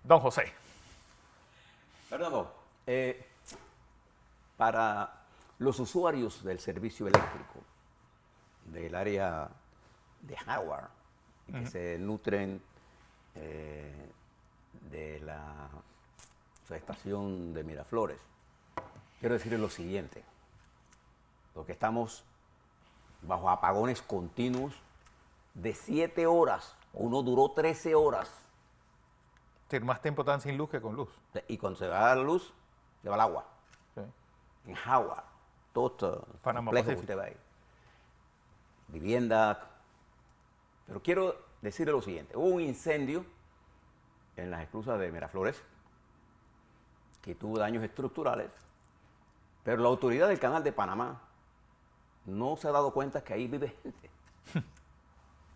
Don José. Fernando, para los usuarios del servicio eléctrico del área de Howard y que se nutren de la estación de Miraflores, quiero decirles lo siguiente, porque estamos bajo apagones continuos de 7 horas, uno duró 13 horas. Sí, más tiempo están sin luz que con luz. Y cuando se va la luz, se va el agua. Sí. En Howard, todo esto Panamá complejo que Pacífico. usted va ahí. Vivienda. Pero quiero decirle lo siguiente. Hubo un incendio en las esclusas de Miraflores que tuvo daños estructurales, pero la autoridad del Canal de Panamá no se ha dado cuenta que ahí vive gente.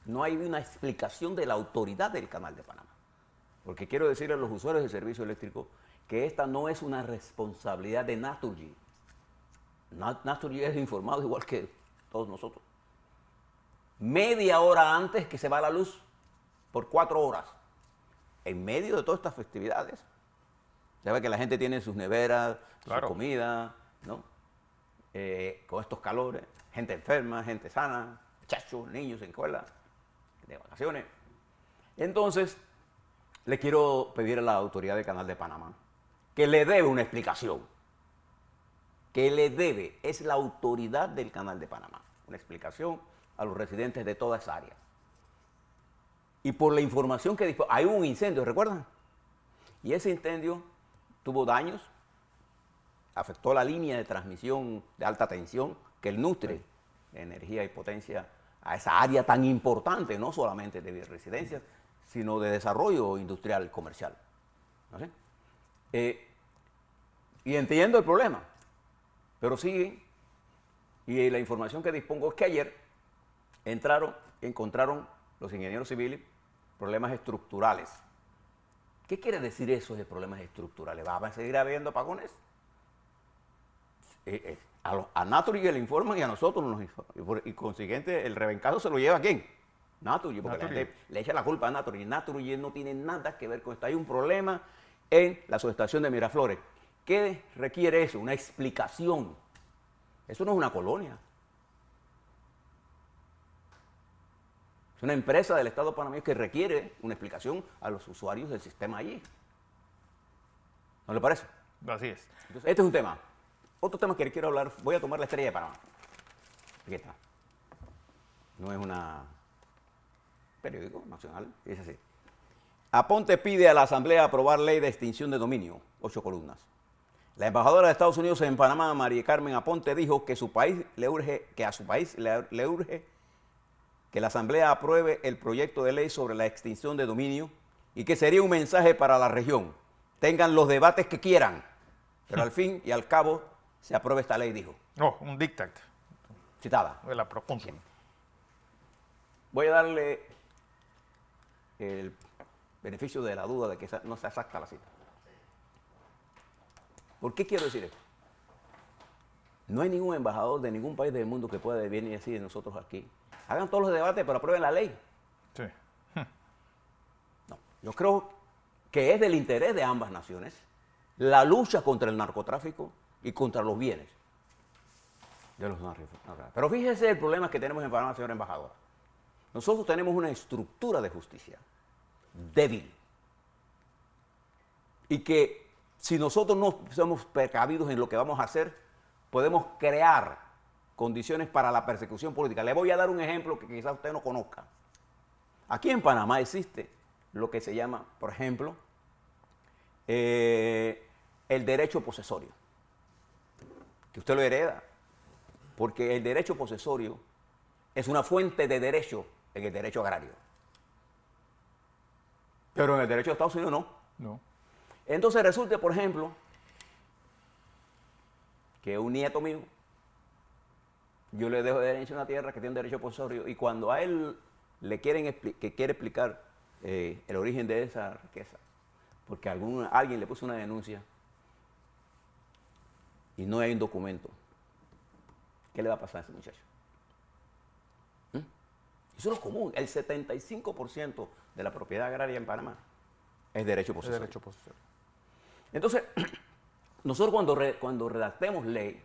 No hay una explicación de la autoridad del Canal de Panamá. Porque quiero decirle a los usuarios del servicio eléctrico que esta no es una responsabilidad de Naturgy. Naturgy es informado igual que todos nosotros. Media hora antes que se va la luz, por 4 horas, en medio de todas estas festividades. Ya ve que la gente tiene sus neveras, Claro. su comida, ¿no? Con estos calores, gente enferma, gente sana, muchachos, niños en escuela, de vacaciones. Entonces, le quiero pedir a la autoridad del Canal de Panamá que le debe una explicación. Que le debe, es la autoridad del Canal de Panamá, una explicación a los residentes de toda esa área. Y por la información que dijo, hay un incendio, ¿recuerdan? Y ese incendio tuvo daños, afectó la línea de transmisión de alta tensión que nutre energía y potencia a esa área tan importante, no solamente de residencias, sino de desarrollo industrial comercial. ¿No sé? Y entiendo el problema, pero sí, y la información que dispongo es que ayer encontraron los ingenieros civiles problemas estructurales. ¿Qué quiere decir eso de problemas estructurales? ¿Va a seguir habiendo apagones? A Naturgy le informan y a nosotros nos informan. Y consiguiente, el rebencazo se lo lleva ¿a quién? Naturgy, porque Naturgy. la gente le echa la culpa a Naturgy. Naturgy no tiene nada que ver con esto. Hay un problema en la subestación de Miraflores. ¿Qué requiere eso? Una explicación. Eso no es una colonia. Es una empresa del Estado panameño que requiere una explicación a los usuarios del sistema allí. ¿No le parece? Así es. Entonces, este es un tema. Otro tema que quiero hablar, voy a tomar la estrella de Panamá. Aquí está. No es una periódico nacional, es así. Aponte pide a la Asamblea aprobar ley de extinción de dominio, 8 columnas. La embajadora de Estados Unidos en Panamá, María Carmen Aponte, dijo que a su país le urge que la Asamblea apruebe el proyecto de ley sobre la extinción de dominio y que sería un mensaje para la región. Tengan los debates que quieran, pero al fin y al cabo se apruebe esta ley, dijo. No, un dictat Citada. de la procónsul. Voy a darle el beneficio de la duda de que no sea exacta la cita. ¿Por qué quiero decir esto? No hay ningún embajador de ningún país del mundo que pueda venir y decir de nosotros aquí. Hagan todos los debates, pero aprueben la ley. Sí. No, yo creo que es del interés de ambas naciones la lucha contra el narcotráfico y contra los bienes de los narcotraficantes. Pero fíjese el problema que tenemos en Panamá, señora embajadora. Nosotros tenemos una estructura de justicia débil y que si nosotros no somos precavidos en lo que vamos a hacer, podemos crear condiciones para la persecución política. Le voy a dar un ejemplo que quizás usted no conozca. Aquí en Panamá existe lo que se llama, por ejemplo, el derecho posesorio, que usted lo hereda, porque el derecho posesorio es una fuente de derecho en el derecho agrario. Pero en el derecho de Estados Unidos no. No. Entonces resulta, por ejemplo, que un nieto mío, yo le dejo de herencia una tierra que tiene un derecho posesorio y cuando a él le quiere explicar el origen de esa riqueza, porque alguien le puso una denuncia y no hay un documento, ¿qué le va a pasar a ese muchacho? Eso es lo común. El 75% de la propiedad agraria en Panamá es derecho Es posesorio. derecho posesorio. Entonces, nosotros cuando redactemos ley,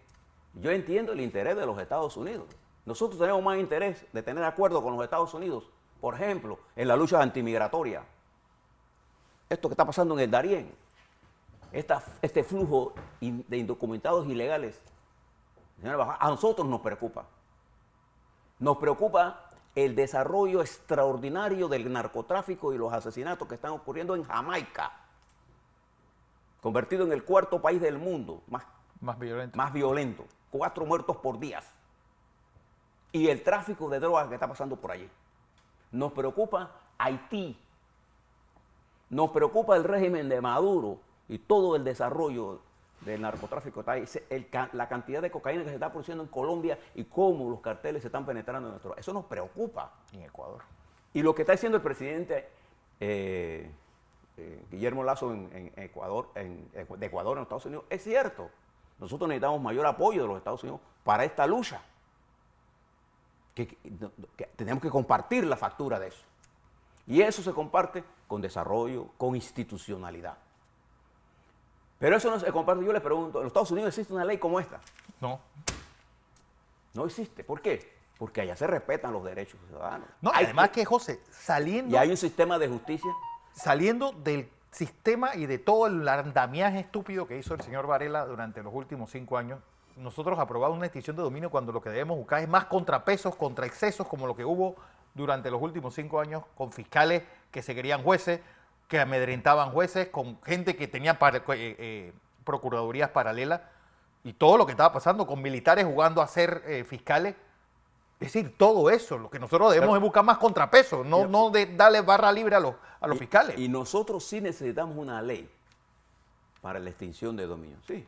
yo entiendo el interés de los Estados Unidos. Nosotros tenemos más interés de tener acuerdo con los Estados Unidos, por ejemplo, en la lucha antimigratoria. Esto que está pasando en el Darién, este flujo de indocumentados ilegales, señora, a nosotros nos preocupa. Nos preocupa el desarrollo extraordinario del narcotráfico y los asesinatos que están ocurriendo en Jamaica, convertido en el cuarto país del mundo Más violento. más violento, 4 muertos por día. Y el tráfico de drogas que está pasando por allí. Nos preocupa Haití. Nos preocupa el régimen de Maduro y todo el desarrollo del narcotráfico. La cantidad de cocaína que se está produciendo en Colombia y cómo los carteles se están penetrando en nuestro país. Eso nos preocupa. En Ecuador. Y lo que está diciendo el presidente Guillermo Lazo de Ecuador, en los Estados Unidos, es cierto. Nosotros necesitamos mayor apoyo de los Estados Unidos para esta lucha. Que tenemos que compartir la factura de eso. Y eso se comparte con desarrollo, con institucionalidad. Pero eso no se comparte. Yo le pregunto, ¿en los Estados Unidos existe una ley como esta? No. No existe. ¿Por qué? Porque allá se respetan los derechos ciudadanos. No, además que, José, saliendo... Y hay un sistema de justicia. Saliendo del sistema y de todo el andamiaje estúpido que hizo el señor Varela durante los últimos 5 años, nosotros aprobamos una extinción de dominio cuando lo que debemos buscar es más contrapesos, contra excesos, como lo que hubo durante los últimos 5 años con fiscales que se querían jueces, que amedrentaban jueces, con gente que tenía procuradurías paralelas, y todo lo que estaba pasando con militares jugando a ser fiscales. Es decir, todo eso, lo que nosotros debemos es buscar más contrapesos, no de darle barra libre a los fiscales. Y nosotros sí necesitamos una ley para la extinción de dominio. Sí,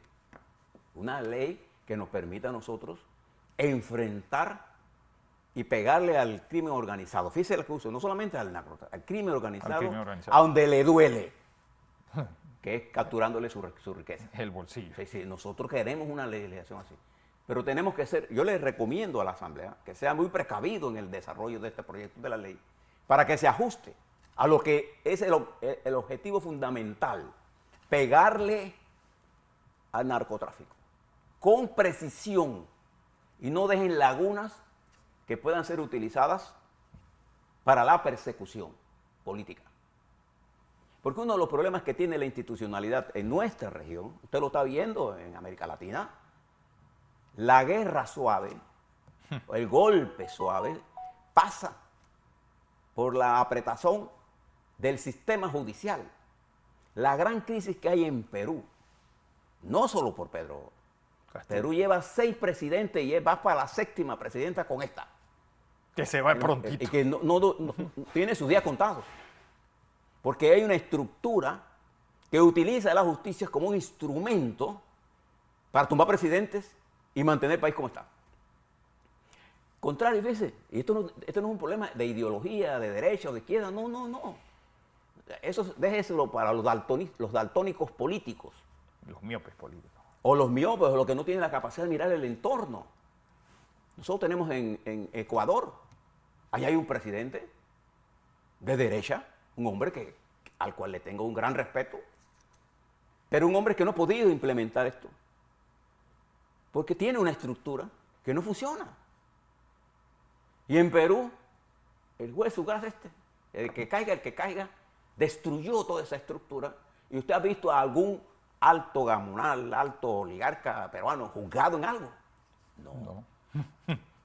una ley que nos permita a nosotros enfrentar y pegarle al crimen organizado. Fíjese lo que uso, no solamente al narcotráfico, al crimen organizado, a donde le duele, que es capturándole su riqueza. El bolsillo. Sí, sí, nosotros queremos una legislación así. Pero tenemos que ser, yo les recomiendo a la Asamblea que sea muy precavido en el desarrollo de este proyecto de la ley para que se ajuste a lo que es el objetivo fundamental, pegarle al narcotráfico con precisión y no dejen lagunas que puedan ser utilizadas para la persecución política. Porque uno de los problemas que tiene la institucionalidad en nuestra región, usted lo está viendo en América Latina, la guerra suave, el golpe suave, pasa por la apretazón del sistema judicial. La gran crisis que hay en Perú, no solo por Pedro. Perú lleva 6 presidentes y va para la 7ª presidenta con esta. Que se va prontito. Y que no tiene sus días contados. Porque hay una estructura que utiliza la justicia como un instrumento para tumbar presidentes y mantener el país como está. Contrario, fíjese, y esto no es un problema de ideología, de derecha o de izquierda, no. Eso déjeselo para los daltónicos políticos. Los miopes políticos. O los miopes, o los que no tienen la capacidad de mirar el entorno. Nosotros tenemos en Ecuador, allá hay un presidente de derecha, un hombre al cual le tengo un gran respeto, pero un hombre que no ha podido implementar esto, porque tiene una estructura que no funciona. Y en Perú, el juez Ugaz el que caiga, destruyó toda esa estructura. Y usted ha visto a algún alto gamonal, alto oligarca peruano juzgado en algo. No.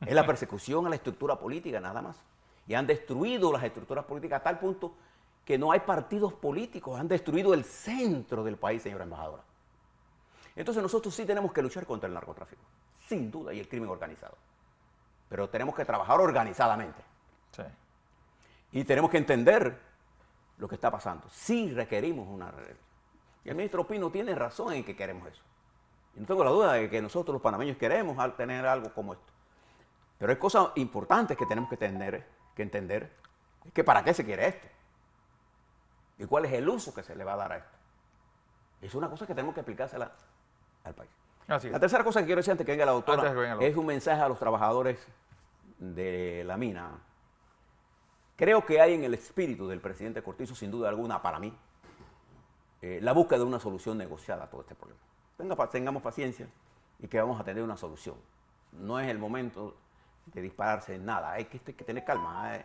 Es la persecución a la estructura política, nada más. Y han destruido las estructuras políticas a tal punto que no hay partidos políticos. Han destruido el centro del país, señora embajadora. Entonces nosotros sí tenemos que luchar contra el narcotráfico, sin duda, y el crimen organizado. Pero tenemos que trabajar organizadamente. Sí. Y tenemos que entender lo que está pasando. Sí requerimos una regla. Y el ministro Pino tiene razón en que queremos eso. Y no tengo la duda de que nosotros los panameños queremos tener algo como esto. Pero hay cosas importantes que tenemos que entender. Es que ¿para qué se quiere esto? ¿Y cuál es el uso que se le va a dar a esto? Es una cosa que tenemos que aplicársela al país. Así es. La tercera cosa que quiero decir antes que venga la doctora Antes de que venga la doctora. es un mensaje a los trabajadores de la mina. Creo que hay en el espíritu del presidente Cortizo, sin duda alguna, para mí, la búsqueda de una solución negociada a todo este problema. Tengamos paciencia y que vamos a tener una solución. No es el momento de dispararse en nada, hay que tener calma.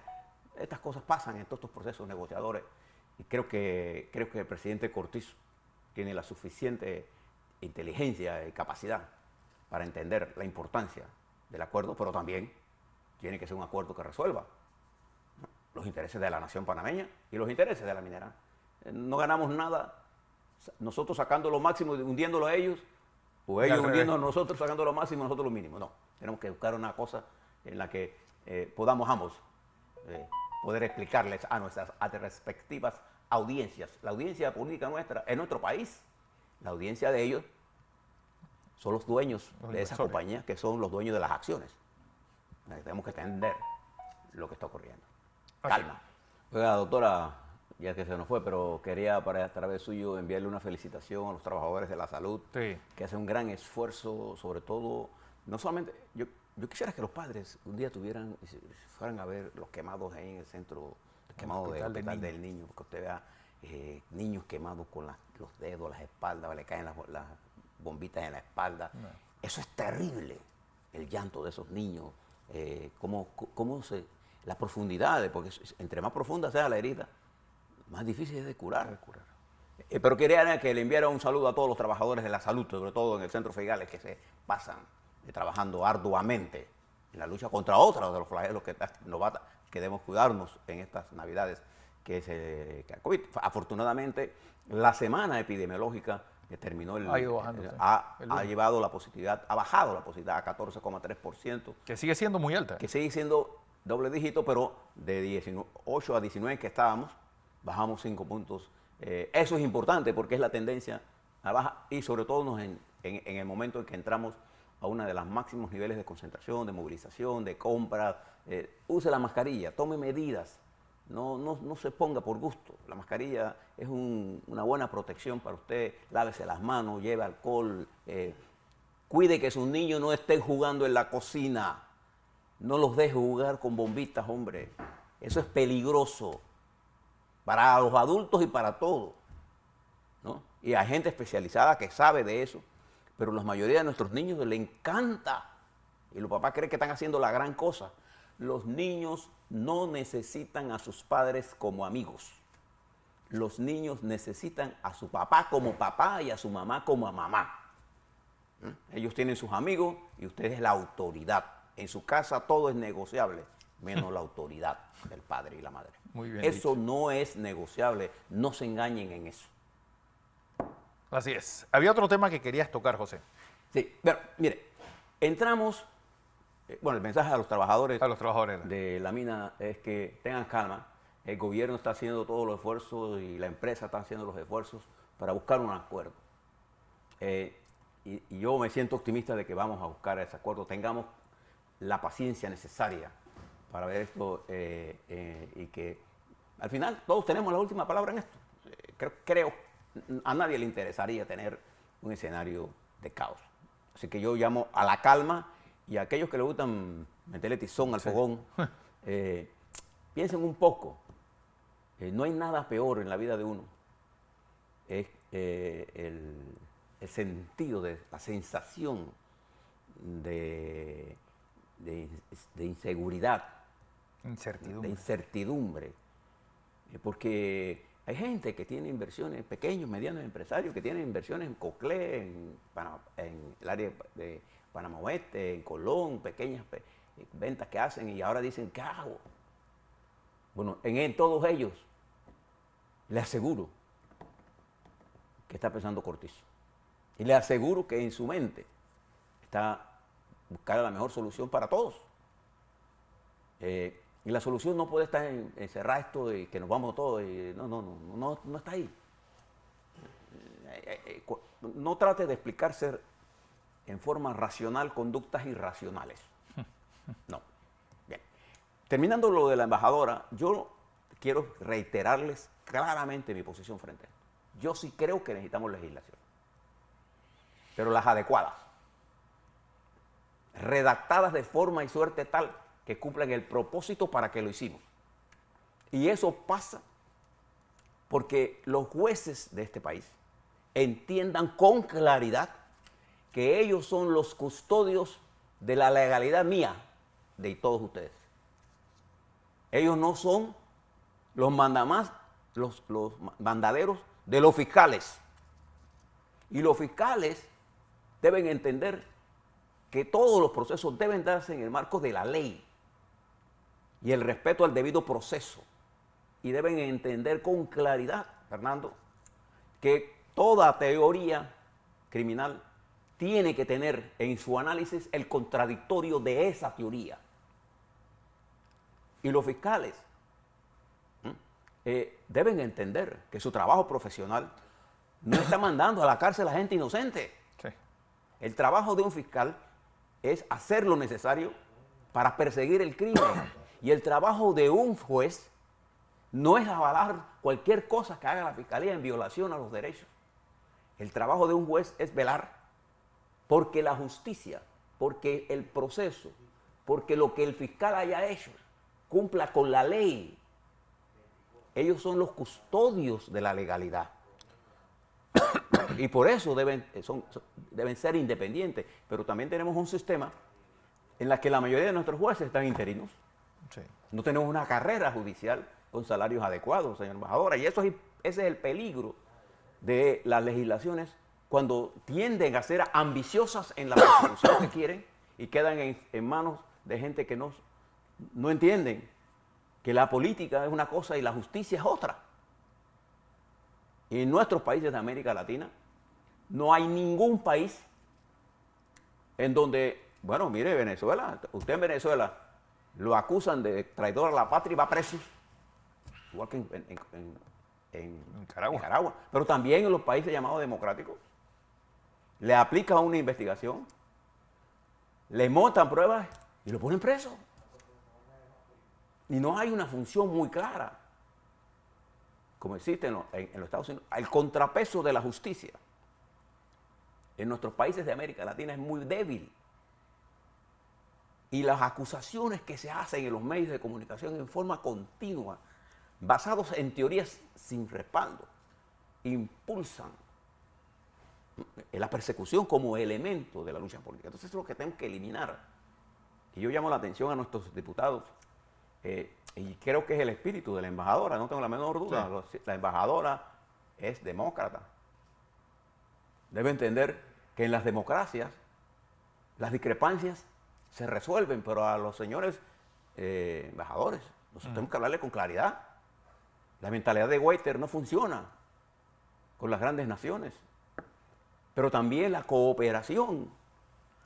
Estas cosas pasan en todos estos procesos negociadores y creo que el presidente Cortizo tiene la suficiente inteligencia y capacidad para entender la importancia del acuerdo, pero también tiene que ser un acuerdo que resuelva los intereses de la nación panameña y los intereses de la minera. No ganamos nada nosotros sacando lo máximo y hundiéndolo a ellos, o ellos hundiéndonos a nosotros sacando lo máximo y nosotros lo mínimo. No, tenemos que buscar una cosa en la que podamos ambos poder explicarles a nuestras respectivas audiencias. La audiencia política nuestra en nuestro país, la audiencia de ellos son los dueños de esas compañías que son los dueños de las acciones. Tenemos que entender lo que está ocurriendo. Calma. Oiga, doctora, ya que se nos fue, pero quería a través suyo enviarle una felicitación a los trabajadores de la salud, que hacen un gran esfuerzo, sobre todo, no solamente, yo quisiera que los padres un día fueran a ver los quemados ahí en el centro, quemados del Hospital del Niño, porque usted vea niños quemados con los dedos, las espaldas, le caen las bombitas en la espalda. No. Eso es terrible, el llanto de esos niños, las profundidades, porque entre más profunda sea la herida, más difícil es de curar. Pero quería que le enviara un saludo a todos los trabajadores de la salud, sobre todo en el Centro Feigales, que se pasan trabajando arduamente en la lucha contra otros de los flagelos que debemos cuidarnos en estas Navidades, que es el COVID. Afortunadamente, la semana epidemiológica que terminó ha llevado la positividad, ha bajado la positividad a 14,3%. Que sigue siendo muy alta. Que sigue siendo doble dígito, pero de 18 a 19 que estábamos, bajamos 5 puntos. Eso es importante porque es la tendencia a baja y sobre todo en el momento en que entramos a uno de los máximos niveles de concentración, de movilización, de compra. Use la mascarilla, tome medidas, no se ponga por gusto. La mascarilla es una buena protección para usted. Lávese las manos, lleve alcohol, cuide que sus niños no estén jugando en la cocina. No los deje jugar con bombitas, hombre. Eso es peligroso para los adultos y para todos, ¿no? Y hay gente especializada que sabe de eso, pero la mayoría de nuestros niños les encanta. Y los papás creen que están haciendo la gran cosa. Los niños no necesitan a sus padres como amigos. Los niños necesitan a su papá como papá y a su mamá como mamá. Ellos tienen sus amigos y usted es la autoridad. En su casa todo es negociable, menos la autoridad del padre y la madre. Muy bien eso dicho. No es negociable, no se engañen en eso. Así es. Había otro tema que querías tocar, José. Sí, pero mire, entramos, el mensaje a los trabajadores de la mina es que tengan calma. El gobierno está haciendo todos los esfuerzos y la empresa está haciendo los esfuerzos para buscar un acuerdo. Y yo me siento optimista de que vamos a buscar ese acuerdo. Tengamos la paciencia necesaria para ver esto y que al final todos tenemos la última palabra en esto. Creo a nadie le interesaría tener un escenario de caos. Así que yo llamo a la calma y a aquellos que le gustan meterle tizón al fogón, piensen un poco. No hay nada peor en la vida de uno. Es el sentido de la sensación de inseguridad, de incertidumbre, porque hay gente que tiene inversiones, pequeños, medianos empresarios, que tienen inversiones en Coclé, en el área de Panamá Oeste, en Colón, pequeñas ventas que hacen y ahora dicen, ¿qué hago? Bueno, en todos ellos, le aseguro que está pensando Cortizo. Y le aseguro que en su mente está buscar la mejor solución para todos. Y la solución no puede estar en cerrar esto de que nos vamos todos. No está ahí. No trate de explicarse en forma racional conductas irracionales. No. Bien. Terminando lo de la embajadora, yo quiero reiterarles claramente mi posición frente a esto. Yo sí creo que necesitamos legislación, pero las adecuadas, redactadas de forma y suerte tal que cumplan el propósito para que lo hicimos. Y eso pasa porque los jueces de este país entiendan con claridad que ellos son los custodios de la legalidad mía, de todos ustedes. Ellos no son los mandamás, los mandaderos de los fiscales. Y los fiscales deben entender que todos los procesos deben darse en el marco de la ley y el respeto al debido proceso. Y deben entender con claridad, Fernando, que toda teoría criminal tiene que tener en su análisis el contradictorio de esa teoría. Y los fiscales deben entender que su trabajo profesional no está mandando a la cárcel a gente inocente. Sí. El trabajo de un fiscal es hacer lo necesario para perseguir el crimen. Y el trabajo de un juez no es avalar cualquier cosa que haga la fiscalía en violación a los derechos. El trabajo de un juez es velar porque la justicia, porque el proceso, porque lo que el fiscal haya hecho cumpla con la ley. Ellos son los custodios de la legalidad. Y por eso deben ser independientes. Pero también tenemos un sistema en el que la mayoría de nuestros jueces están interinos. Sí. No tenemos una carrera judicial con salarios adecuados, señor embajador. Y ese es el peligro de las legislaciones cuando tienden a ser ambiciosas en la persecución que quieren y quedan en manos de gente que no entienden que la política es una cosa y la justicia es otra. Y en nuestros países de América Latina no hay ningún país en donde, bueno, mire Venezuela, usted en Venezuela lo acusan de traidor a la patria y va preso, igual que en Nicaragua. Pero también en los países llamados democráticos le aplican una investigación, le montan pruebas y lo ponen preso. Y no hay una función muy clara, como existe en los Estados Unidos. El contrapeso de la justicia en nuestros países de América Latina es muy débil. Y las acusaciones que se hacen en los medios de comunicación en forma continua, basados en teorías sin respaldo, impulsan la persecución como elemento de la lucha política. Entonces eso es lo que tenemos que eliminar. Y yo llamo la atención a nuestros diputados, y creo que es el espíritu de la embajadora, no tengo la menor duda. Sí. La embajadora es demócrata. Debe entender que en las democracias las discrepancias se resuelven, pero a los señores embajadores nosotros tenemos que hablarle con claridad. La mentalidad de Waiter no funciona con las grandes naciones. Pero también la cooperación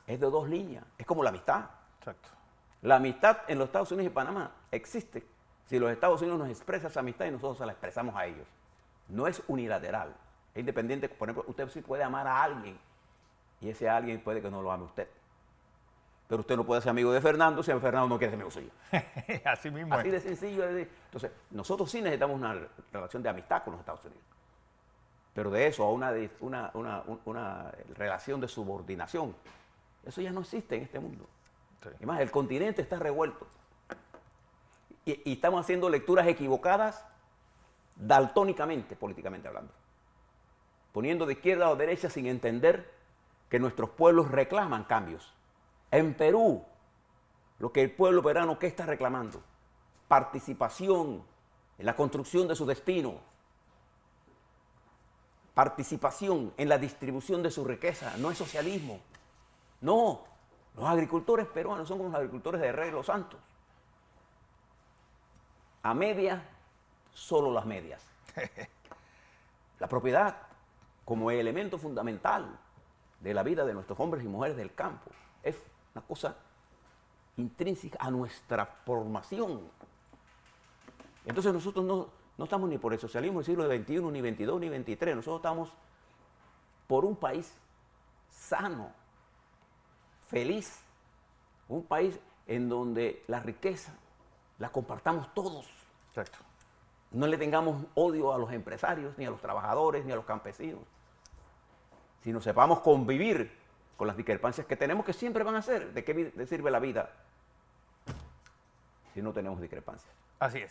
es de dos líneas, es como la amistad. Exacto. La amistad en los Estados Unidos y Panamá existe si los Estados Unidos nos expresa esa amistad y nosotros se la expresamos a ellos. No es unilateral, es independiente. Por ejemplo, usted sí puede amar a alguien y ese alguien puede que no lo ame usted. Pero usted no puede ser amigo de Fernando si Fernando no quiere ser amigo suyo. Así mismo. Así de sencillo. Entonces, nosotros sí necesitamos una relación de amistad con los Estados Unidos. Pero de eso a una relación de subordinación, eso ya no existe en este mundo. Sí. Además, el continente está revuelto. Y estamos haciendo lecturas equivocadas daltónicamente, políticamente hablando. Poniendo de izquierda o derecha sin entender que nuestros pueblos reclaman cambios. En Perú, lo que el pueblo peruano, ¿qué está reclamando? Participación en la construcción de su destino. Participación en la distribución de su riqueza. No es socialismo. No. Los agricultores peruanos son como los agricultores de Rey de los Santos. A medias, solo las medias. La propiedad como elemento fundamental de la vida de nuestros hombres y mujeres del campo es una cosa intrínseca a nuestra formación. Entonces nosotros no estamos ni por el socialismo del siglo XXI, ni XXII, ni XXIII. Nosotros estamos por un país sano, feliz, un país en donde la riqueza la compartamos todos. Exacto. No le tengamos odio a los empresarios, ni a los trabajadores, ni a los campesinos, sino sepamos convivir con las discrepancias que tenemos, que siempre van a ser. ¿De qué sirve la vida si no tenemos discrepancias? Así es.